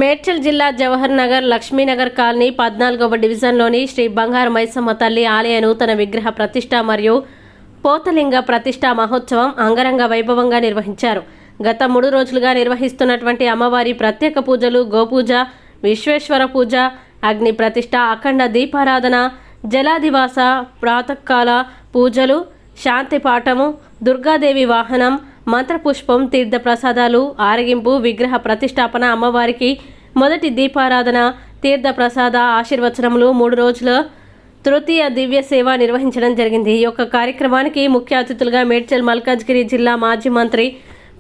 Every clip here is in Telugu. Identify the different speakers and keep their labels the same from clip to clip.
Speaker 1: మేడ్చల్ జిల్లా జవహర్ నగర్ లక్ష్మీనగర్ కాలనీ 14వ డివిజన్లోని శ్రీ బంగారు మైసమ్మ తల్లి ఆలయ నూతన విగ్రహ ప్రతిష్ఠ మరియు పోతలింగ ప్రతిష్ఠా మహోత్సవం అంగరంగ వైభవంగా నిర్వహించారు. గత 3 రోజులుగా నిర్వహిస్తున్నటువంటి అమ్మవారి ప్రత్యేక పూజలు, గోపూజ, విశ్వేశ్వర పూజ, అగ్ని ప్రతిష్ఠ, అఖండ దీపారాధన, జలాదివాస, ప్రాతకాల పూజలు, శాంతి పాఠము, దుర్గాదేవి వాహనం, మంత్రపుష్పం, తీర్థ ప్రసాదాలు, ఆరగింపు, విగ్రహ ప్రతిష్టాపన, అమ్మవారికి మొదటి దీపారాధన, తీర్థ ప్రసాద ఆశీర్వచనములు, 3 రోజుల తృతీయ దివ్య సేవ నిర్వహించడం జరిగింది. ఈ యొక్క కార్యక్రమానికి ముఖ్య అతిథులుగా మేడ్చల్ మల్కాజ్గిరి జిల్లా మాజీ మంత్రి,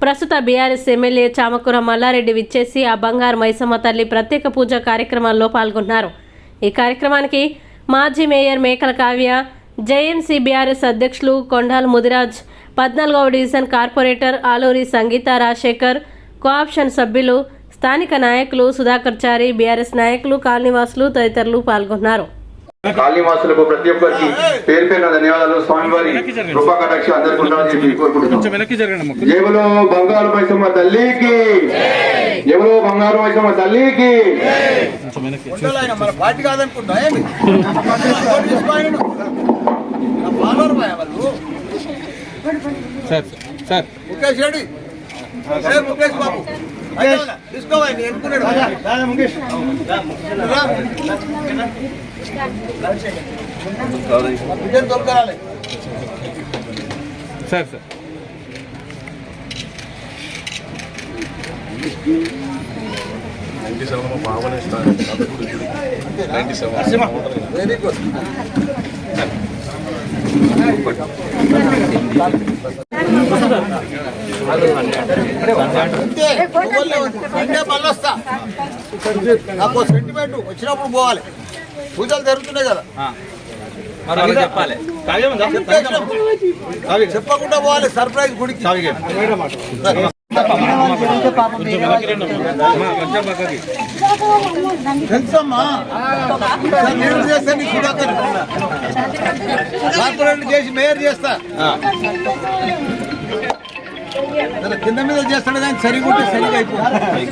Speaker 1: ప్రస్తుత బీఆర్ఎస్ ఎమ్మెల్యే చామకూర మల్లారెడ్డి విచ్చేసి ఆ బంగారు మైసమ్మ తల్లి ప్రత్యేక పూజ కార్యక్రమాల్లో పాల్గొన్నారు. ఈ కార్యక్రమానికి మాజీ మేయర్ మేకల కావ్య, జేఎంసీ బీఆర్ఎస్ అధ్యక్షులు కొండాల్ ముదిరాజ్, 14వ డివిజన్ కార్పొరేటర్ ఆలూరి సంగీత రాజశేఖర్, కోఆప్షన్ సభ్యులు, స్థానిక నాయకులు, సుధాకర్ చారి, బీఆర్ఎస్ నాయకులు, కాలనీవాసులు తదితరులు పాల్గొన్నారు.
Speaker 2: కాళీవాసులకు ప్రతి ఒక్కరికి పేరు పేరున ధన్యవాదాలు. స్వామివారి కృపా కటాక్ష అందరికీ ఉండాలని చెప్పి కోరుకుంటున్నాం. జేబులో బంగారు మైసమ్మ తల్లికి, జేబులో బంగారు మైసమ్మ తల్లికి. ముఖేష్ బాబు తీసుకోవాలి దొరకాలి సార్. Very good. నాకు సెంటిమెంట్ వచ్చినప్పుడు పోవాలి. పూజలు జరుగుతున్నాయి కదా, చెప్పకుండా పోవాలి. సర్ప్రైజ్ గుడికి తెలుసమ్మా. నేను చేస్తాను, సుధాకర్ కార్పొరేట్ చేసి మేయర్ చేస్తా. కింద మీద చేస్తాడు కానీ సరిగా ఉంటే సరిగా అయిపోతుంది.